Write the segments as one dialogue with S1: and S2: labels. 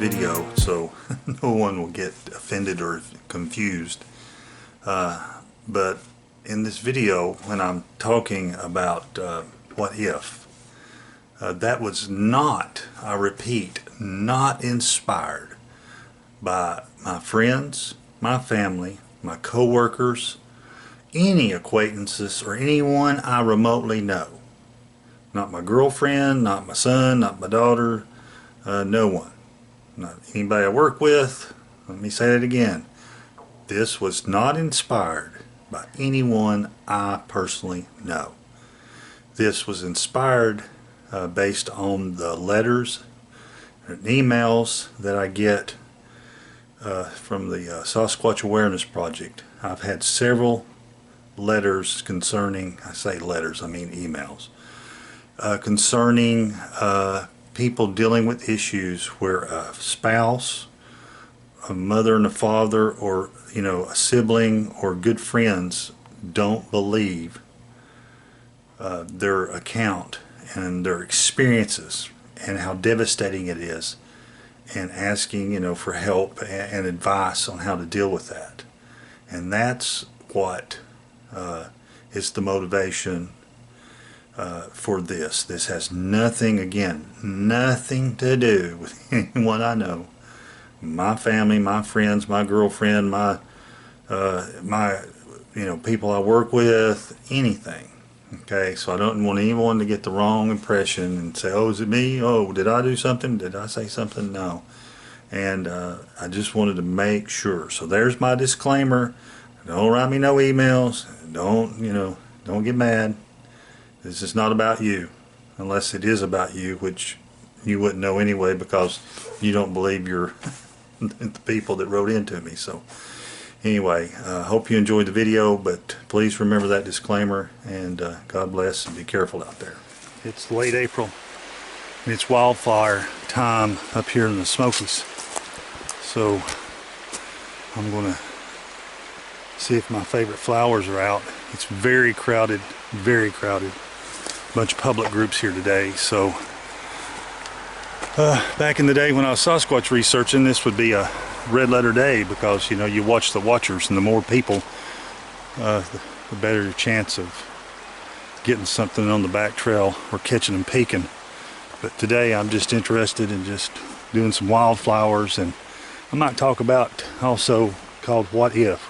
S1: video so no one will get offended or confused. But in this video, when I'm talking about what if, that was not, I repeat, not inspired by my friends, my family, my co-workers, any acquaintances, or anyone I remotely know. Not my girlfriend, not my son, not my daughter, no one. Not anybody I work with. Let me say that again. This was not inspired by anyone I personally know. This was inspired based on the letters and emails that I get from the Sasquatch Awareness Project. I've had several letters concerning, I say letters, I mean emails, concerning people dealing with issues where a spouse, a mother and a father, or a sibling or good friends don't believe their account and their experiences and how devastating it is, and asking for help and advice on how to deal with that. And that's what is the motivation for this. This has nothing, again, nothing to do with anyone I know. My family, my friends, my girlfriend, my people I work with, anything. Okay, so I don't want anyone to get the wrong impression and say, oh, is it me? Oh, did I do something? Did I say something? No. And I just wanted to make sure. So there's my disclaimer. Don't write me no emails. Don't get mad. This is not about you, unless it is about you, which you wouldn't know anyway because you don't believe the people that wrote into me. So anyway, hope you enjoyed the video, but please remember that disclaimer, and God bless, and be careful out there. It's late April, and it's wildfire time up here in the Smokies. So I'm going to see if my favorite flowers are out. It's very crowded, very crowded. Bunch of public groups here today. So back in the day when I was Sasquatch researching, this would be a red letter day, because you watch the watchers, and the more people, the better your chance of getting something on the back trail or catching them peeking. But today I'm just interested in just doing some wildflowers, and I might talk about also called what if,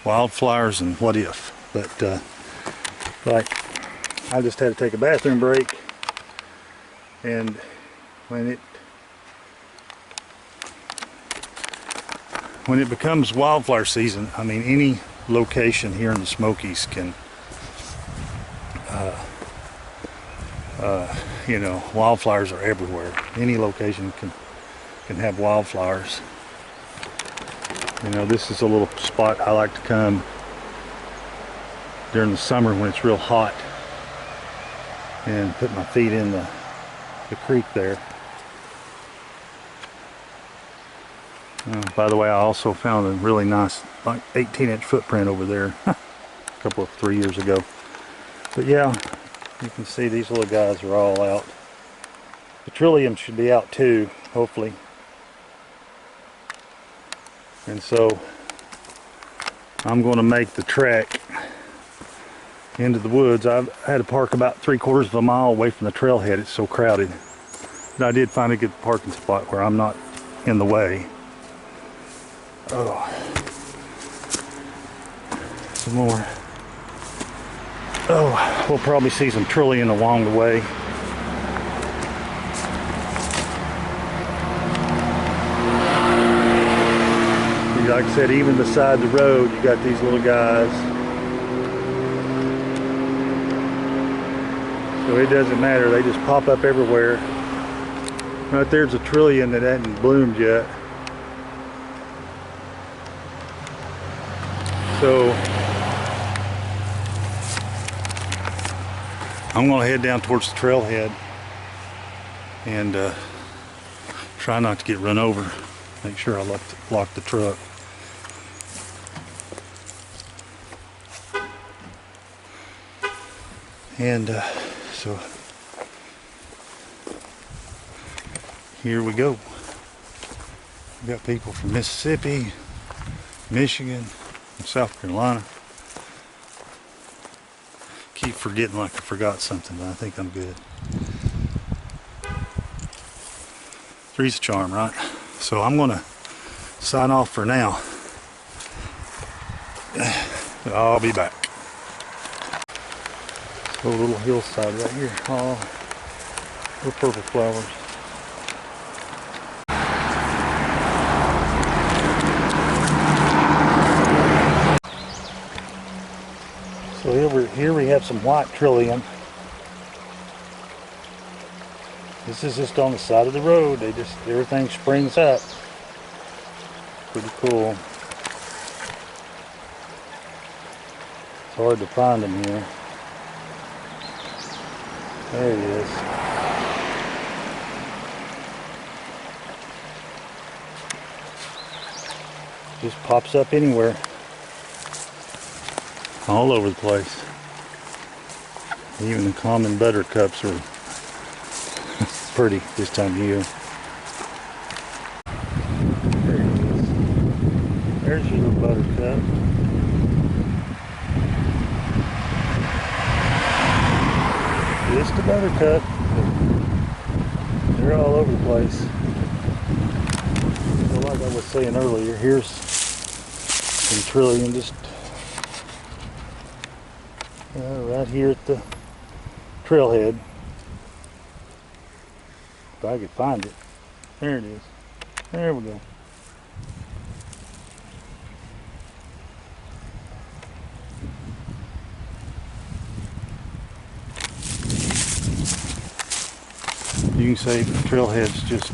S1: wildflowers and what if. But like, I just had to take a bathroom break, and when it becomes wildflower season, I mean, any location here in the Smokies can wildflowers are everywhere. Any location can have wildflowers. This is a little spot I like to come during the summer when it's real hot, and put my feet in the creek there. By the way, I also found a really nice, like 18-inch footprint over there a couple of 3 years ago. But yeah, you can see these little guys are all out. The trillium should be out too, hopefully. And so I'm going to make the trek into the woods. I had to park about 3/4 of a mile away from the trailhead. It's so crowded. But I did find a good parking spot where I'm not in the way. Oh, some more. Oh, we'll probably see some trillium along the way. Like I said, even beside the road, you got these little guys. So it doesn't matter, they just pop up everywhere. Right there's a trillium that hasn't bloomed yet. So I'm going to head down towards the trailhead and try not to get run over. Make sure I lock the truck. And so here we go. We got people from Mississippi, Michigan, and South Carolina. Keep forgetting like I forgot something, but I think I'm good. Three's a charm, right? So I'm gonna sign off for now. I'll be back. So a little hillside right here. Oh, little purple flowers. So here we have some white trillium. This is just on the side of the road. Everything springs up. Pretty cool. It's hard to find them here. There it is. Just pops up anywhere. All over the place. Even the common buttercups are pretty this time of year. There it is. There's your little buttercup. Just a buttercup. They're all over the place. So like I was saying earlier, here's some trillium just right here at the trailhead. If I could find it. There it is. There we go. You can say the trailhead's just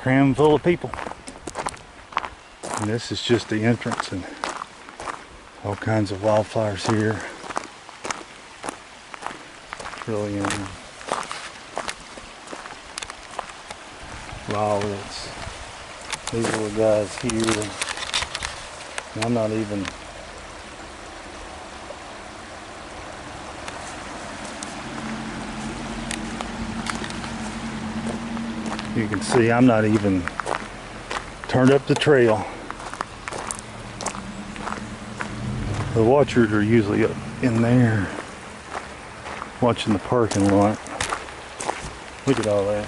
S1: crammed full of people. And this is just the entrance, and all kinds of wildflowers here. Trillium, violets. These little guys here. And I'm not even. You can see I'm not even turned up the trail. The watchers are usually up in there watching the parking lot. Look at all that.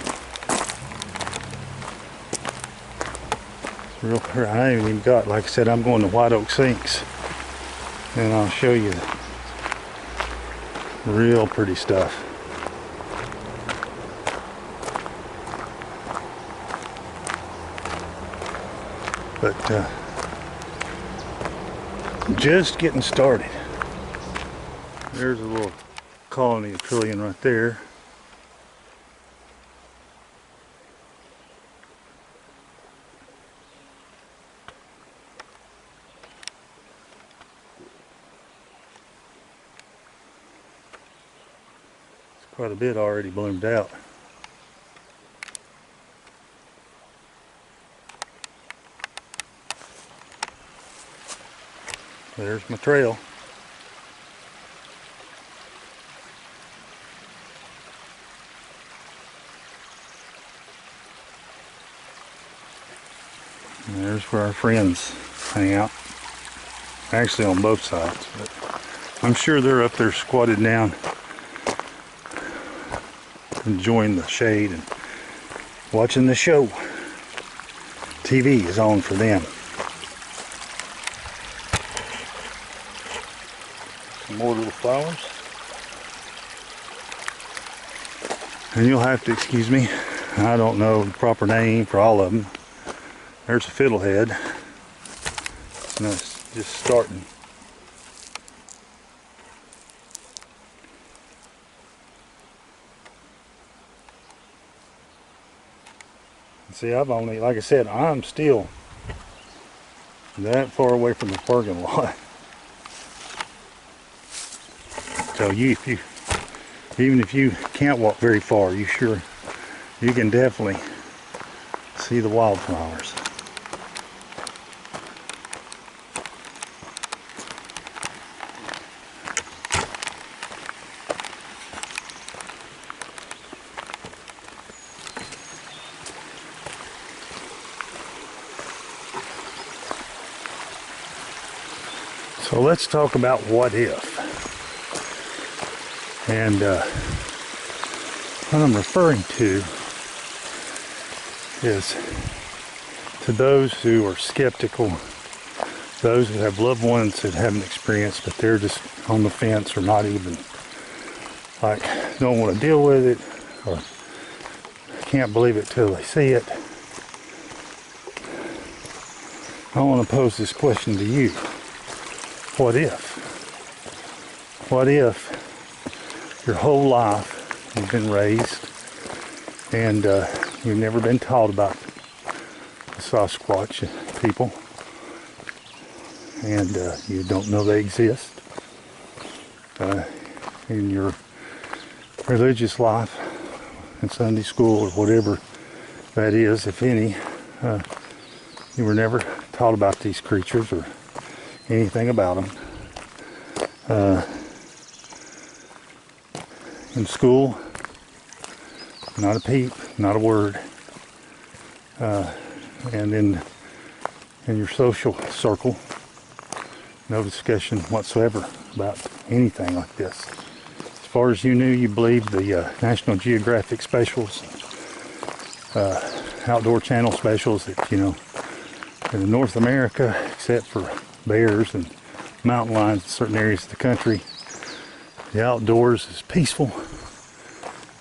S1: It's real pretty. I haven't even got, like I said, I'm going to White Oak Sinks, and I'll show you real pretty stuff. But just getting started. There's a little colony of trillium right there. It's quite a bit already bloomed out. There's my trail. And there's where our friends hang out. Actually on both sides, but I'm sure they're up there squatted down, enjoying the shade and watching the show. TV is on for them. Some more little flowers. And you'll have to excuse me, I don't know the proper name for all of them. There's a fiddlehead. And it's just starting. See, I've only, like I said, I'm still that far away from the parking lot. So even if you can't walk very far, you can definitely see the wildflowers. So let's talk about what if. And what I'm referring to is to those who are skeptical, those who have loved ones that haven't experienced, but they're just on the fence or not even, like, don't want to deal with it or can't believe it till they see it. I want to pose this question to you. What if? What if your whole life you've been raised and you've never been taught about the Sasquatch people, and you don't know they exist in your religious life in Sunday school or whatever that is, if any. You were never taught about these creatures or anything about them. In school, not a peep, not a word. And in your social circle, no discussion whatsoever about anything like this. As far as you knew, you believed the National Geographic specials, outdoor channel specials that, you know, in North America, except for bears and mountain lions in certain areas of the country, the outdoors is peaceful.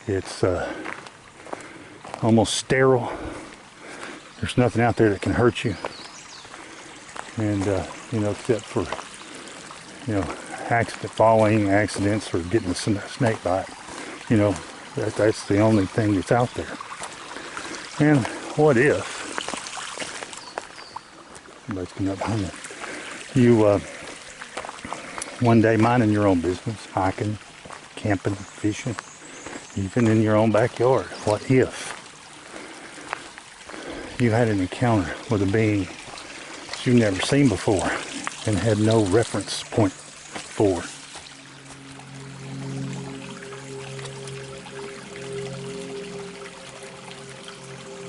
S1: It's almost sterile. There's nothing out there that can hurt you. And, you know, except for, you know, falling accidents or getting a snake bite. You know, that's the only thing that's out there. And what if, somebody's coming up behind me, you, one day minding your own business, hiking, camping, fishing, even in your own backyard, what if you had an encounter with a being that you've never seen before and had no reference point for?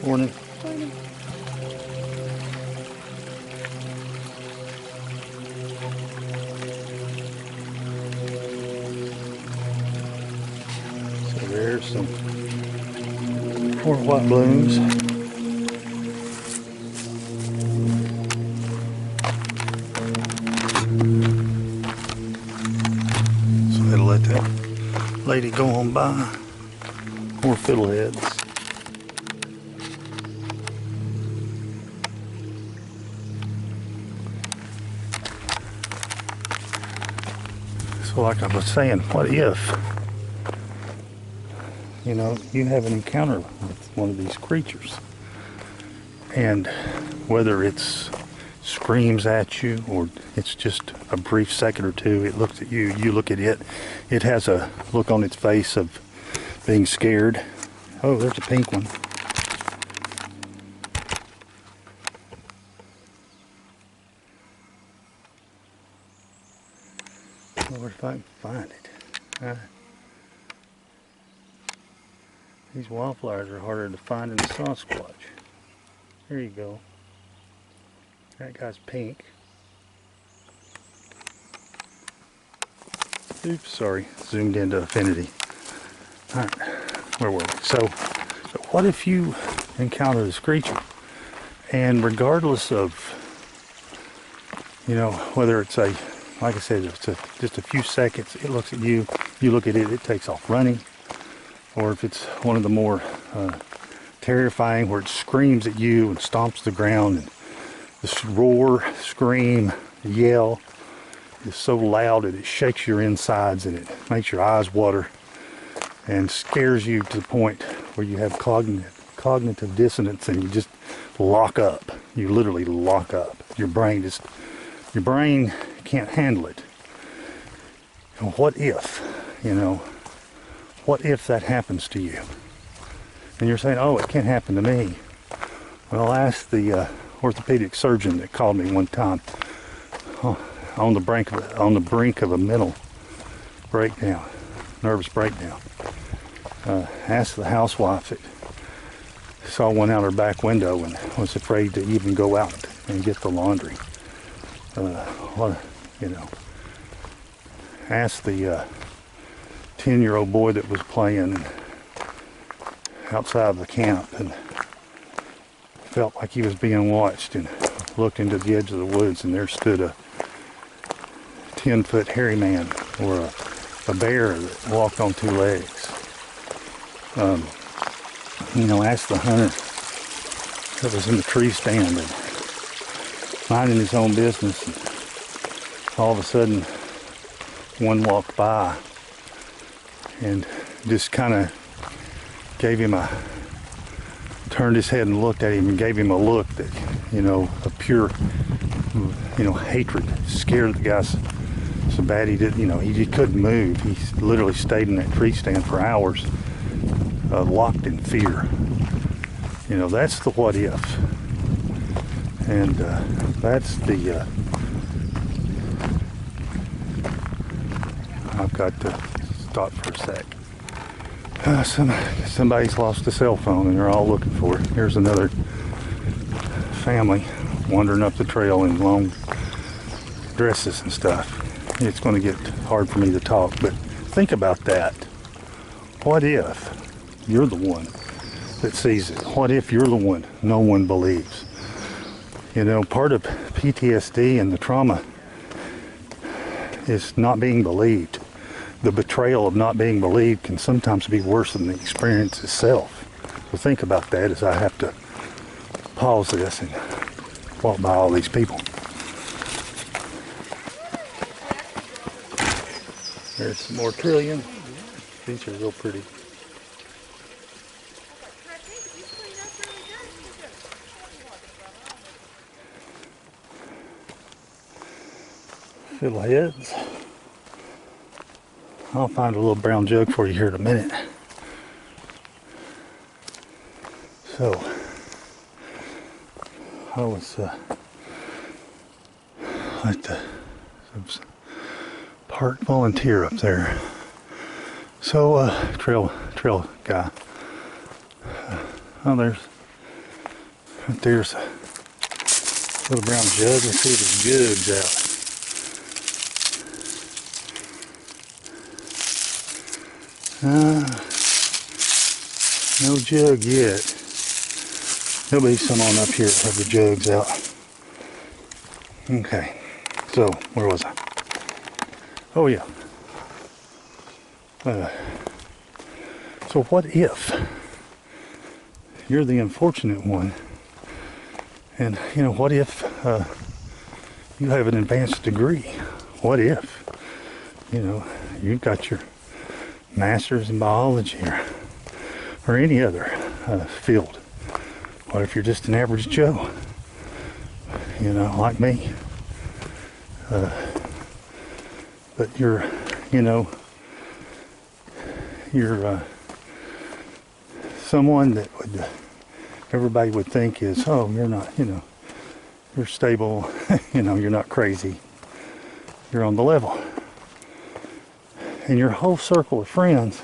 S1: Morning.
S2: Morning.
S1: So there's some more white blooms. So it'll let that lady go on by. More fiddleheads. So like I was saying, what if, you know, you have an encounter with one of these creatures, and whether it's screams at you or it's just a brief second or two, it looks at you, you look at it, it has a look on its face of being scared. Oh, there's a pink one. Lord, if I can find it. These wildflowers are harder to find than the Sasquatch. There you go. That guy's pink. Oops, sorry. Zoomed into infinity. Alright, where were we? So what if you encounter this creature, and regardless of, you know, whether it's a, like I said, it's just a few seconds, it looks at you, you look at it, it takes off running. Or if it's one of the more terrifying, where it screams at you and stomps the ground, and this roar, scream, yell is so loud that it shakes your insides and it makes your eyes water and scares you to the point where you have cognitive dissonance and you just lock up. You literally lock up. Your brain can't handle it. And what if, you know, what if that happens to you? And you're saying, oh, it can't happen to me. Well, I asked the orthopedic surgeon that called me one time on the brink of a mental breakdown, nervous breakdown. Asked the housewife that saw one out her back window and was afraid to even go out and get the laundry.
S2: you know. Asked the 10-year-old boy that was playing outside of the camp and felt like he was being watched, and looked into the edge of the woods, and there stood a 10-foot hairy man, or a bear that walked on 2 legs. You know, asked the hunter that was in the tree stand and minding his own business, and all of a sudden one walked by and just kind of gave him turned his head and looked at him and gave him a look that, you know, of pure, you know, hatred. Scared the guy so bad he didn't, you know, he couldn't move. He literally stayed in that tree stand for hours, locked in fear. You know, that's the what if. And that's the, I've got to stop for a sec. Somebody's lost a cell phone and they're all looking for it. Here's another family wandering up the trail in long dresses and stuff. It's going to get hard for me to talk, but think about that. What if you're the one that sees it? What if you're the one no one believes? You know, part of PTSD and the trauma is not being believed. The betrayal of not being believed can sometimes be worse than the experience itself. So think about that as I have to pause this and walk by all these people. There's some more trillium. These are real pretty. Fiddleheads. I'll find a little brown jug for you here in a minute. So, I was like the part volunteer up there. So, trail guy. Oh, there's a little brown jug. Let's see if the jug's out. No jug yet. There'll be some on up here if the jug's out. Okay, so where was I? Oh yeah. So what if you're the unfortunate one, and you know, what if you have an advanced degree? What if, you know, you've got your master's in biology or any other field? What if you're just an average Joe, you know, like me? But you're, you know, you're someone that would everybody would think is, oh, you're not, you know, you're stable, you know, you're not crazy, you're on the level. And your whole circle of friends,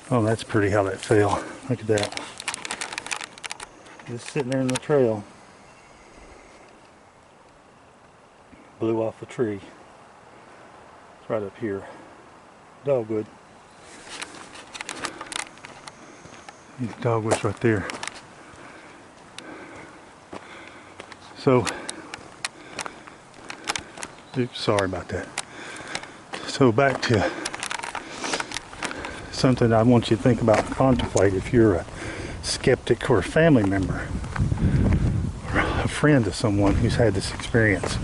S2: oh, that's pretty how that fell. Look at that. Just sitting there in the trail. Blew off a tree. It's right up here. Dogwood. The dogwood's right there. So, oops, sorry about that. So back to something I want you to think about and contemplate. If you're a skeptic or a family member or a friend of someone who's had this experience,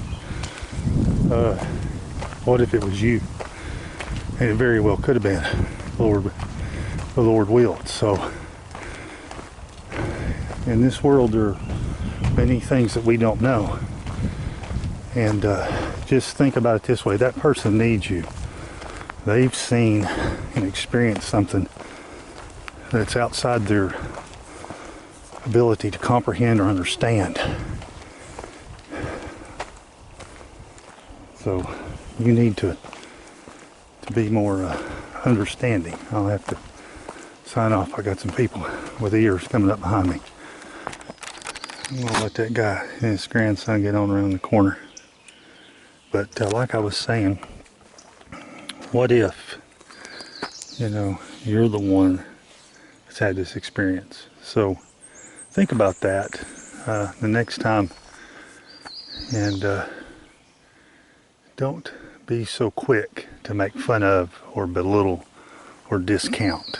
S2: what if it was you? And it very well could have been. The Lord willed. So in this world there are many things that we don't know. And just think about it this way. That person needs you. They've seen and experienced something that's outside their ability to comprehend or understand. So you need to be more understanding. I'll have to sign off. I got some people with ears coming up behind me. I'm gonna let that guy and his grandson get on around the corner. But But like I was saying, what if, you know, you're the one that's had this experience? So think about that the next time, and don't be so quick to make fun of or belittle or discount.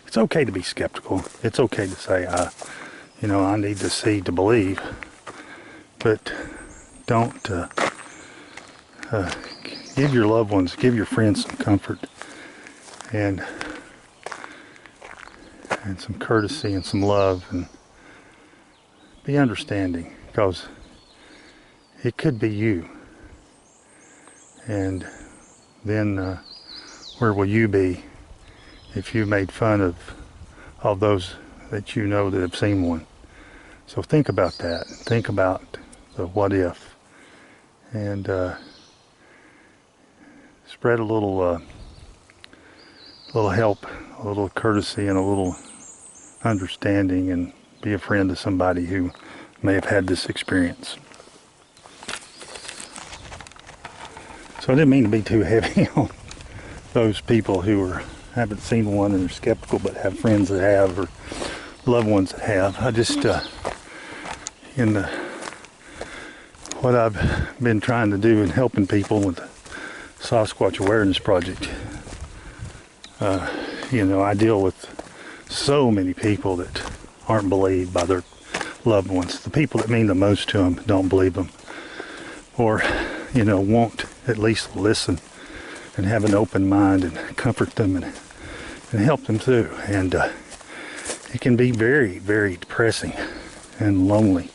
S2: It's okay to be skeptical. It's okay to say, you know, I need to see to believe. But don't give your loved ones, give your friends some comfort and some courtesy and some love, and be understanding, because it could be you. And then where will you be if you made fun of all those that you know that have seen one? So think about that. Think about the what if, and spread a little help, a little courtesy, and a little understanding, and be a friend to somebody who may have had this experience. So I didn't mean to be too heavy on those people who haven't seen one and are skeptical, but have friends that have, or loved ones that have. I just, in what I've been trying to do in helping people with the Sasquatch Awareness Project, you know, I deal with so many people that aren't believed by their loved ones. The people that mean the most to them don't believe them, or, you know, won't at least listen and have an open mind and comfort them and help them through. And it can be very, very depressing and lonely.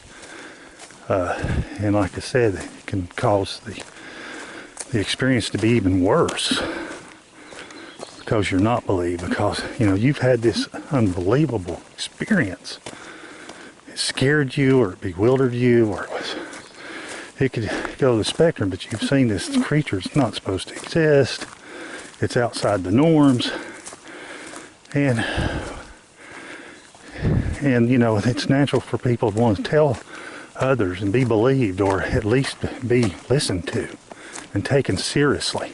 S2: And like I said, it can cause the experience to be even worse, because you're not believed, because, you know, you've had this unbelievable experience. It scared you, or it bewildered you, or it could go to the spectrum, but you've seen this creature. It's not supposed to exist. It's outside the norms. And you know, it's natural for people to want to tell others and be believed, or at least be listened to and taken seriously.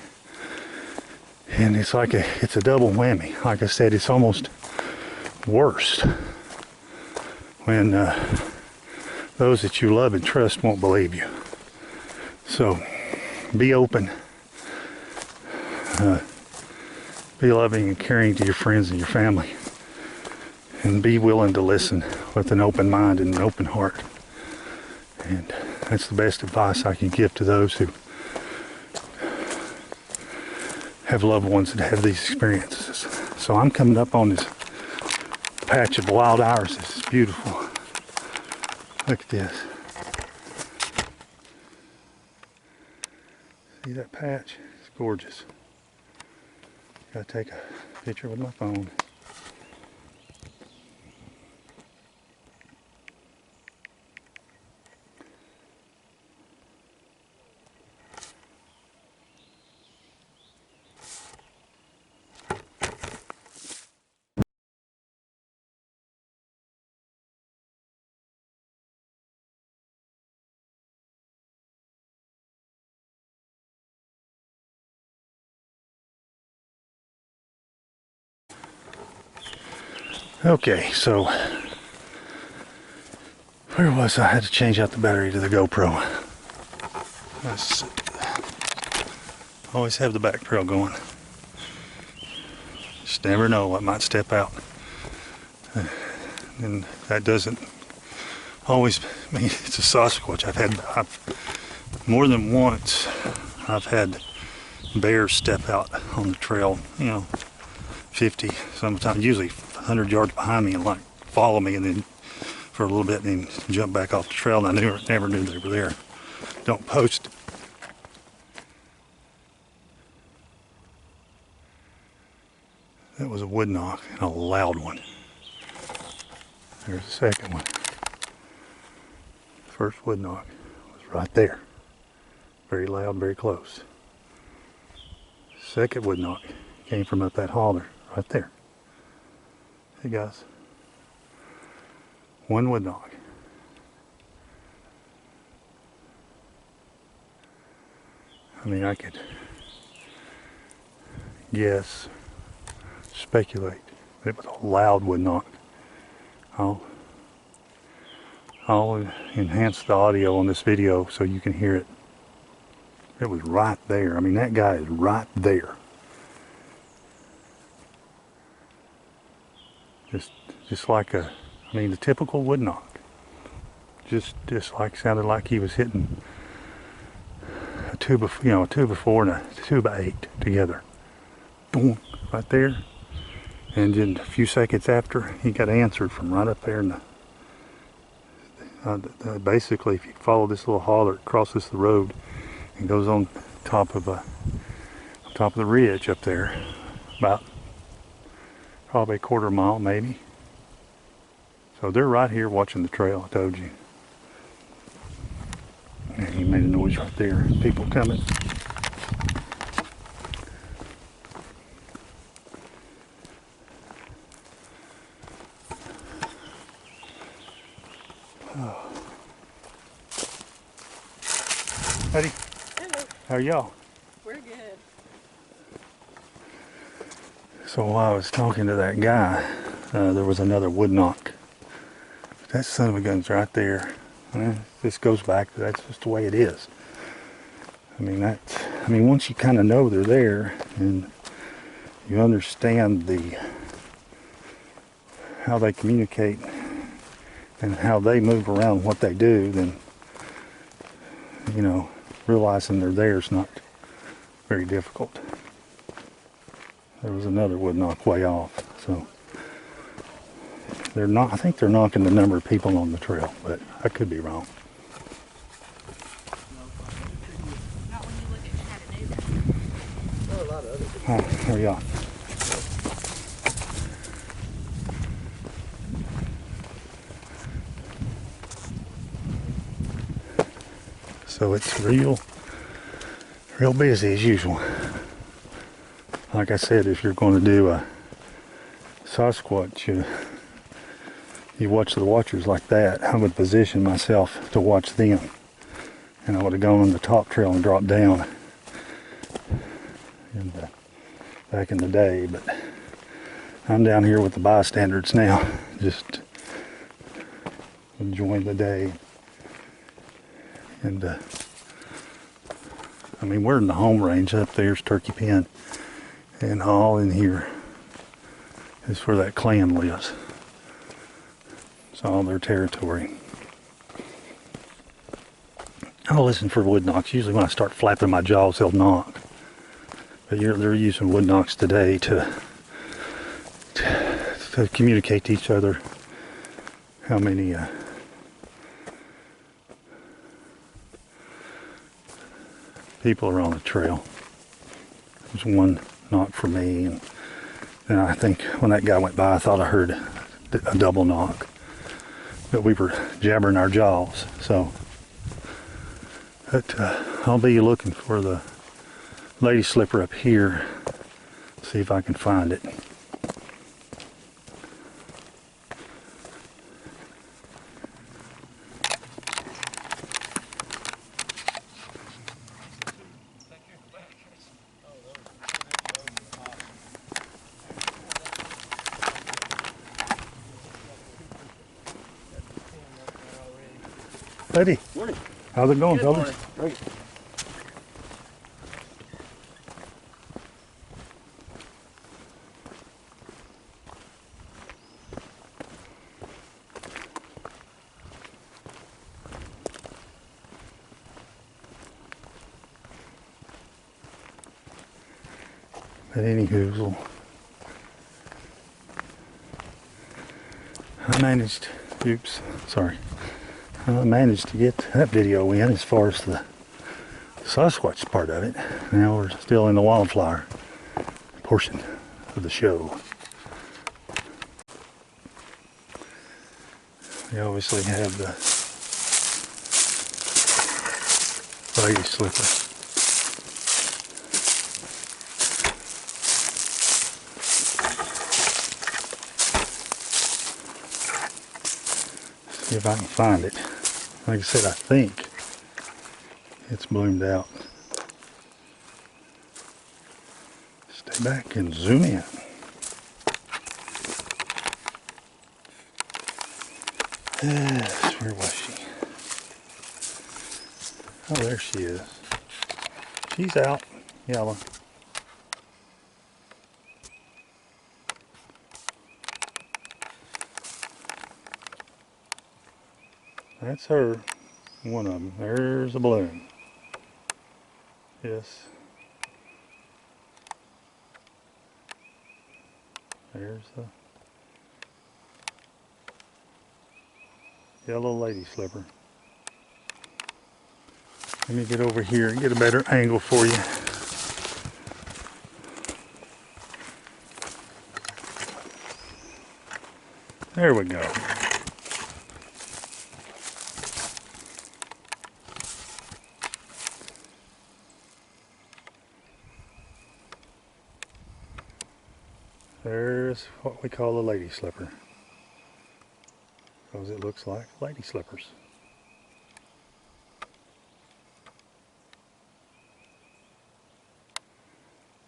S2: And it's like it's a double whammy. Like I said, it's almost worse when those that you love and trust won't believe you. So be open, be loving and caring to your friends and your family, and be willing to listen with an open mind and an open heart. And that's the best advice I can give to those who have loved ones that have these experiences. So I'm coming up on this patch of wild irises. It's beautiful. Look at this. See that patch? It's gorgeous. Gotta take a picture with my phone. Okay, so where was I? I had to change out the battery to the GoPro. Always have the back trail going. Just never know what might step out. And that doesn't always mean it's a Sasquatch. I've more than once, I've had bears step out on the trail, you know, 50, sometimes usually 100 yards behind me, and like follow me, and then for a little bit, and then jump back off the trail, and I never knew they were there. Don't post it. That was a wood knock, and a loud one. There's the second one. First wood knock was right there. Very loud, very close. Second wood knock came from up that holler right there. Hey guys. One wood knock. I mean, I could guess, speculate. It was a loud wood knock. I'll enhance the audio on this video so you can hear it. It was right there. I mean, that guy is right there. Just like a, I mean, the typical wood knock. Just like, sounded like he was hitting a 2x4, a 2x4 and a 2x8 together. Boom, right there. And then a few seconds after, he got answered from right up there in the, basically, if you follow this little holler, it crosses the road and goes on top of the ridge up there, about probably a quarter mile maybe. So they're right here watching the trail, I told you. And he made a noise right there. People coming. Oh. Buddy.
S3: Hello.
S2: How are y'all?
S3: We're good.
S2: So while I was talking to that guy, there was another wood knock. That son of a gun's right there. This goes back to, that's just the way it is. I mean, once you kind of know they're there and you understand how they communicate and how they move around, what they do, then, you know, realizing they're there is not very difficult. There was another wood knock way off, so they're not, I think they're knocking the number of people on the trail, but I could be wrong.
S3: Not when you look at Chattanooga.
S4: There are a lot of other people.
S2: Oh, there we are. So it's real busy as usual. Like I said, if you're going to do a Sasquatch, you watch the watchers like that, I would position myself to watch them. And I would have gone on the top trail and dropped down back in the day. But I'm down here with the bystanders now, just enjoying the day. And I mean, we're in the home range. Up there's Turkey Pen, and all in here is where that clan lives. It's all their territory. I'll listen for wood knocks. Usually when I start flapping my jaws, they'll knock. But they're using wood knocks today to communicate to each other how many people are on the trail. There's one knock for me, and then I think when that guy went by, I thought I heard a double knock. But we were jabbering our jaws, so. But I'll be looking for the lady slipper up here, see if I can find it. Buddy,
S4: Morning.
S2: how's it going,
S4: Good
S2: fellas?
S4: morning. Great.
S2: But anywho, I managed to get that video in as far as the Sasquatch part of it. Now we're still in the wildflower portion of the show. We obviously have the lady slipper. See if I can find it. Like I said, I think it's bloomed out. Stay back and zoom in. Yes, where was she? Oh, there she is. She's out, yellow. That's her, one of them. There's a balloon. Yes. There's the yellow lady slipper. Let me get over here and get a better angle for you. There we go. There's what we call a lady slipper, because it looks like lady slippers.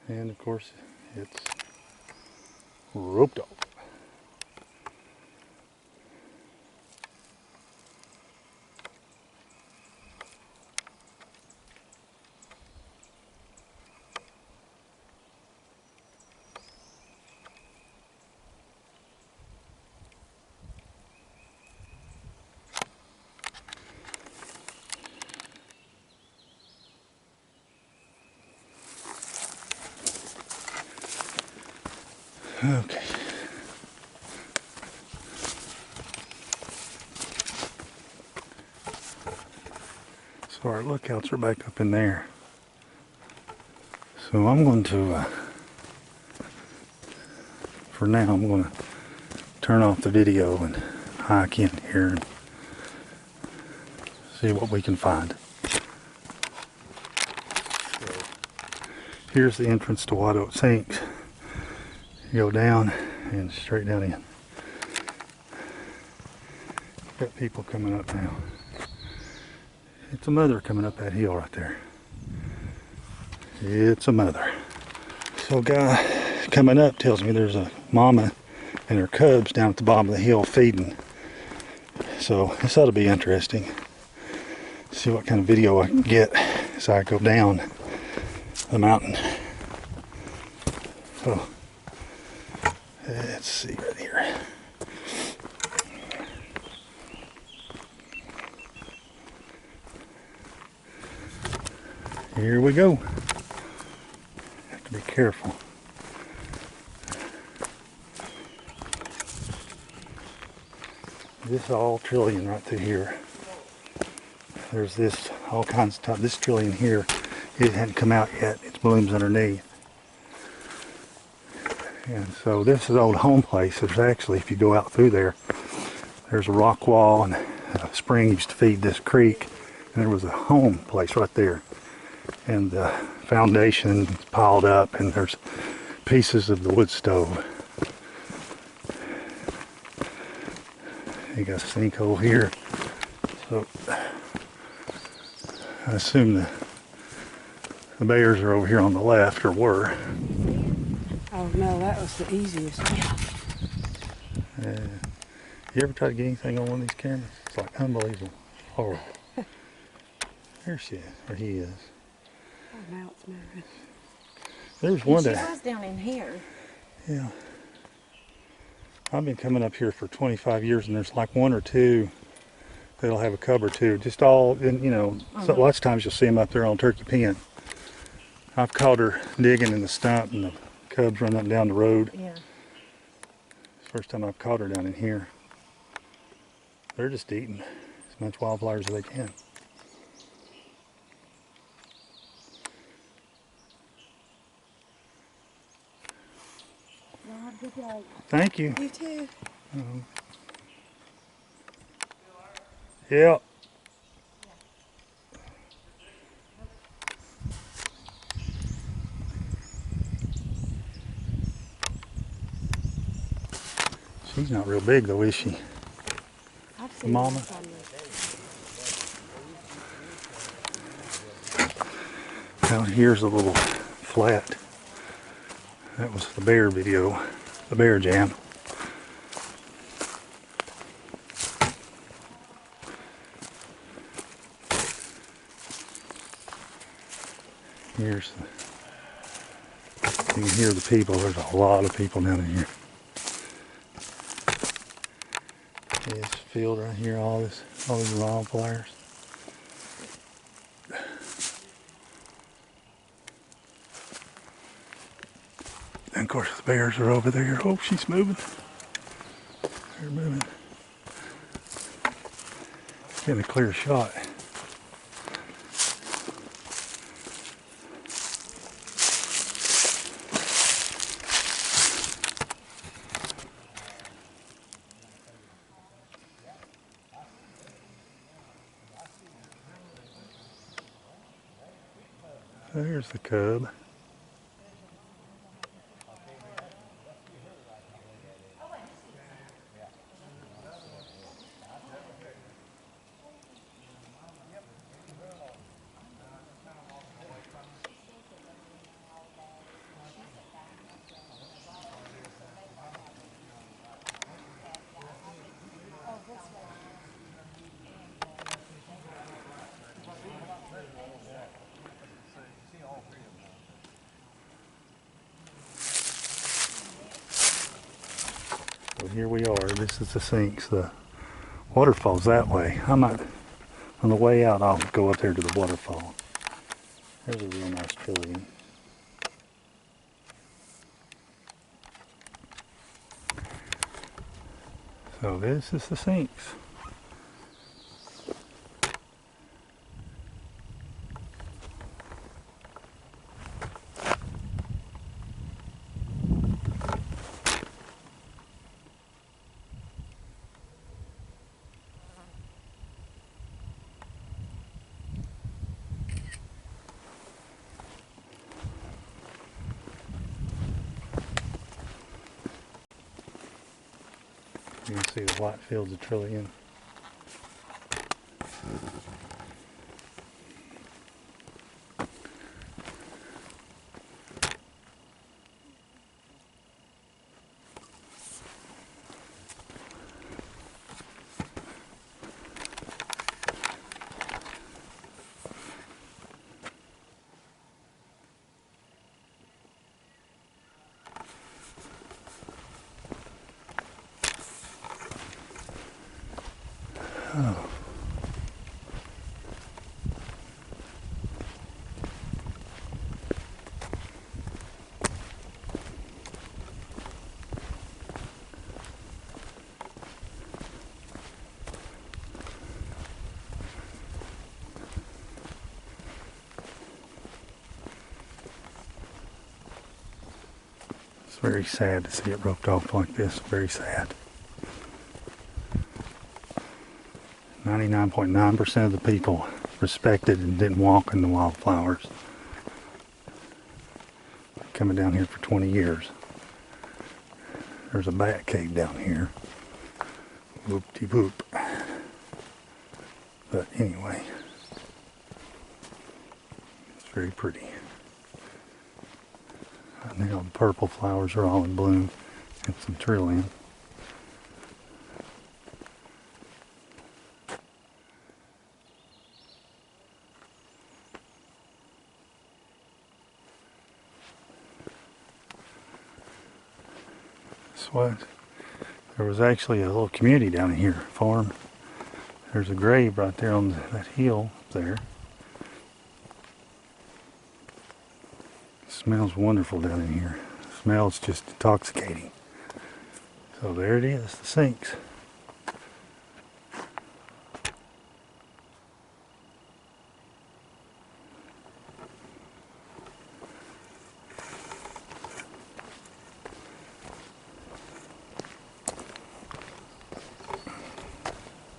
S2: And of course, it's roped off. Okay. So our lookouts are back up in there. So I'm going to, for now, I'm going to turn off the video and hike in here and see what we can find. So here's the entrance to White Oak Sinks. You go down and straight down in. Got people coming up now. It's a mother coming up that hill right there. It's a mother. So a guy coming up tells me there's a mama and her cubs down at the bottom of the hill feeding. So this ought to be interesting. See what kind of video I can get as I go down the mountain. So let's see right here. Here we go. Have to be careful. This is all trillium right through here. There's this, all kinds of stuff. This trillium here, it hadn't come out yet. Its blooms underneath. And so this is old home place. There's actually, if you go out through there, there's a rock wall and a spring used to feed this creek. And there was a home place right there. And the foundation piled up, and there's pieces of the wood stove. You got a sinkhole here. So I assume the bears are over here on the left, or were.
S5: Oh no, that was the easiest.
S2: You ever try to get anything on one of these cameras? It's like unbelievable. Horrible. There she is, or he is.
S5: Oh, now it's moving.
S2: There's one
S3: She
S2: that,
S3: was down in here.
S2: yeah. I've been coming up here for 25 years, and there's like one or two that'll have a cub or two. Just all, in, you know, so lots of times you'll see them up there on Turkey Pen. I've caught her digging in the stump, and the cubs run up and down the road.
S3: Yeah.
S2: First time I've caught her down in here. They're just eating as much wildflowers as they can.
S3: Well, have a good day.
S2: Thank you.
S5: You too.
S2: Yeah. She's not real big though, is she?
S5: I've seen
S2: Mama.
S5: this on the
S2: Out here's a little flat. That was the bear video, the bear jam. Here's you can hear the people. There's a lot of people down in here. This field right here, all these wildflowers. And of course the bears are over there. Oh, she's moving. They're moving. Getting a clear shot. There's the cub. So here we are. This is the sinks. The waterfall's that way. I might, on the way out, I'll go up there to the waterfall. There's a real nice trillium. So this is the sinks. You can see the white fields of trillium. Oh. It's very sad to see it roped off like this. Very sad. 99.9% of the people respected and didn't walk in the wildflowers. Coming down here for 20 years. There's a bat cave down here. Whoop-de-whoop. But anyway, it's very pretty. Right now the purple flowers are all in bloom and some trillium. What? There was actually a little community down here, farm. There's a grave right there on that hill there. It smells wonderful down in here. It smells just intoxicating. So there it is, the sinks.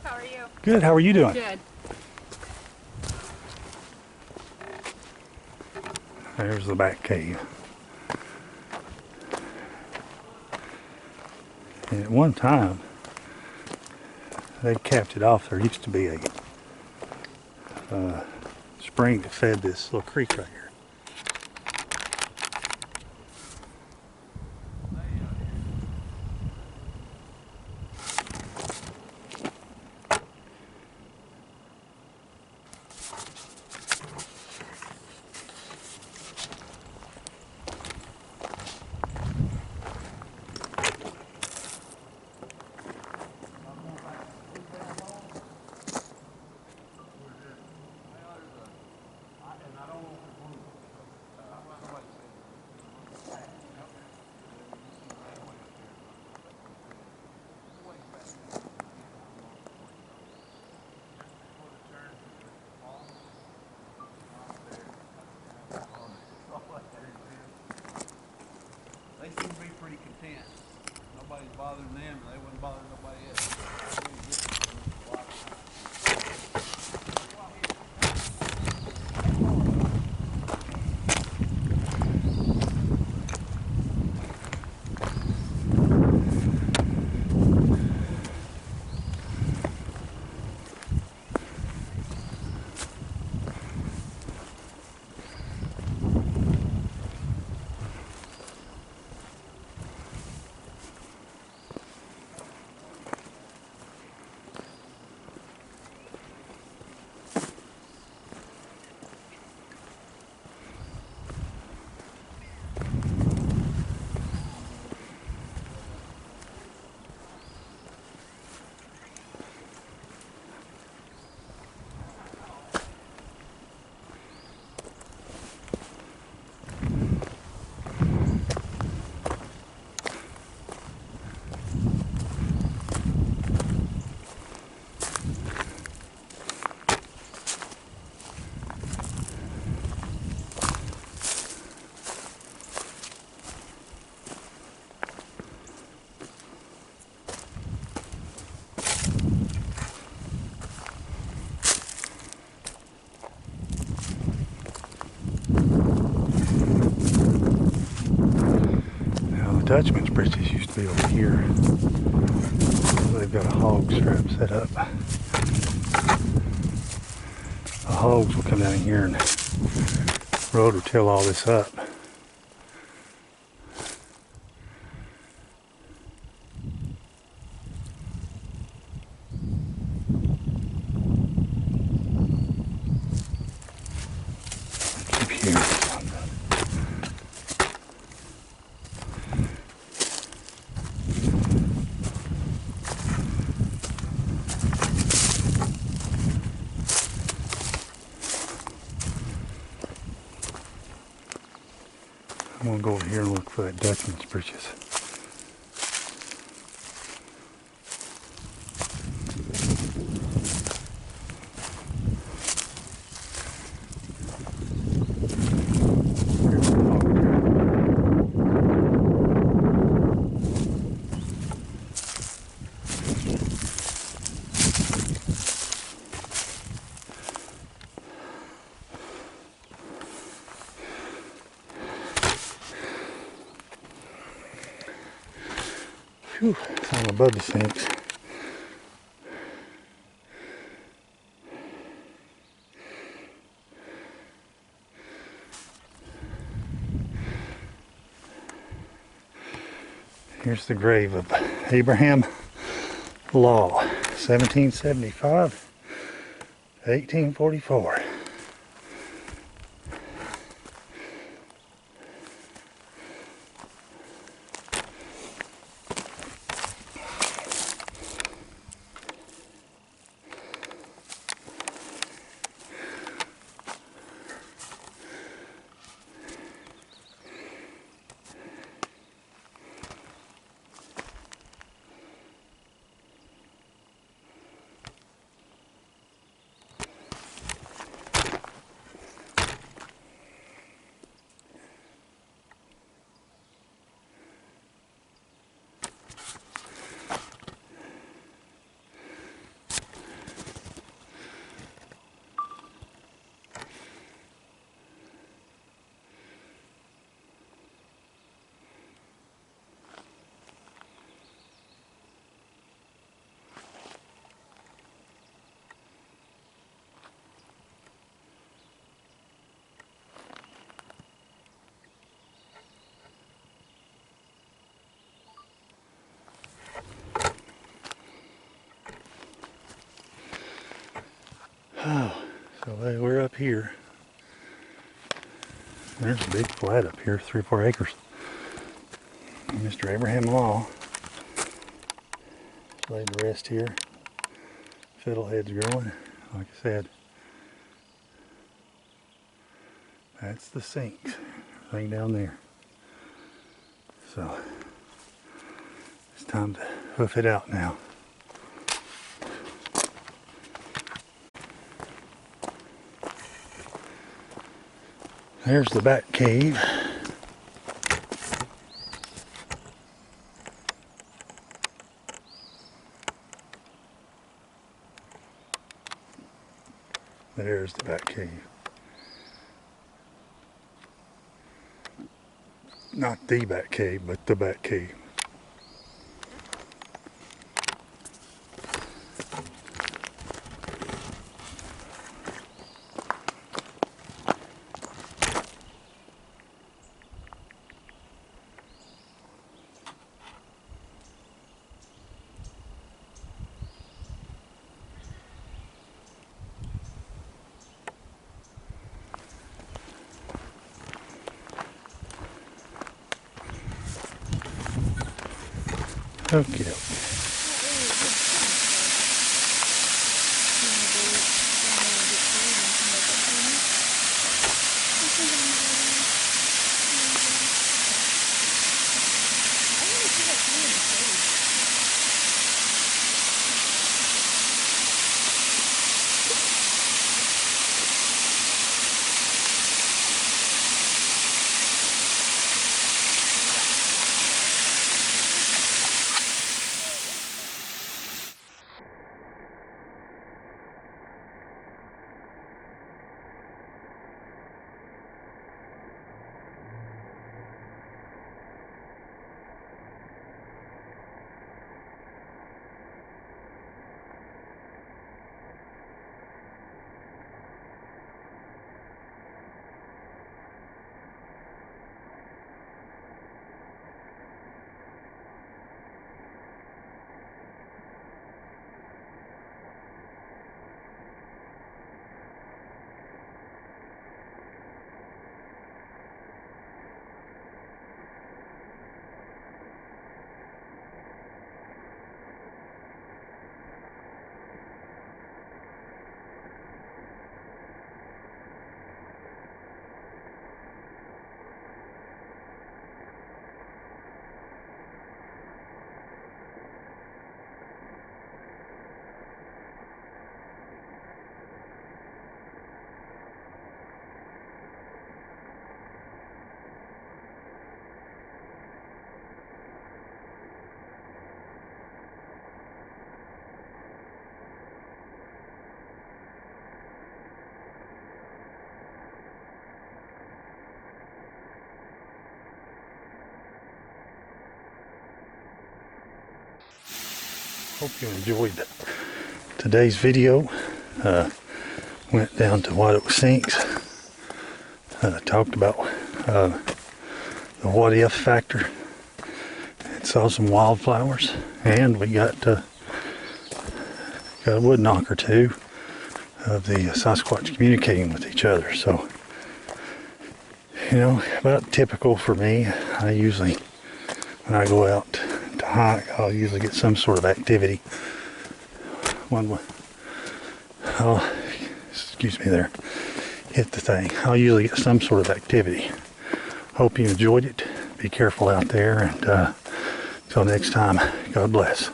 S3: How are you?
S2: Good, how are you doing?
S3: Good.
S2: There's the back cave. And at one time, they capped it off. There used to be a spring that fed this little creek right here. Dutchman's britches used to be over here. They've got a hog strap set up. The hogs will come down in here and rotor till all this up. Keep hearing something. I'm gonna go over here and look for that Dutchman's britches. Here's the hog trap. Whew, it's all above the sinks. Here's the grave of Abraham Law, 1775, 1844. Oh, so we're up here. There's a big flat up here, 3-4 acres. Mr. Abraham Law laid to rest here. Fiddlehead's growing, like I said. That's the sinks, everything down there. So it's time to hoof it out now. There's the back cave. There's the back cave. Not the back cave, but the back cave. Okay. Hope you enjoyed today's video. Went down to White Oak Sinks. Talked about the what if factor. And saw some wildflowers. And we got a wood knock or two of the Sasquatch communicating with each other. So, you know, about typical for me. I usually, when I go out to hike, I'll usually get some sort of activity. Excuse me there, hit the thing. I'll usually get some sort of activity. Hope you enjoyed it. Be careful out there, and until next time, God bless.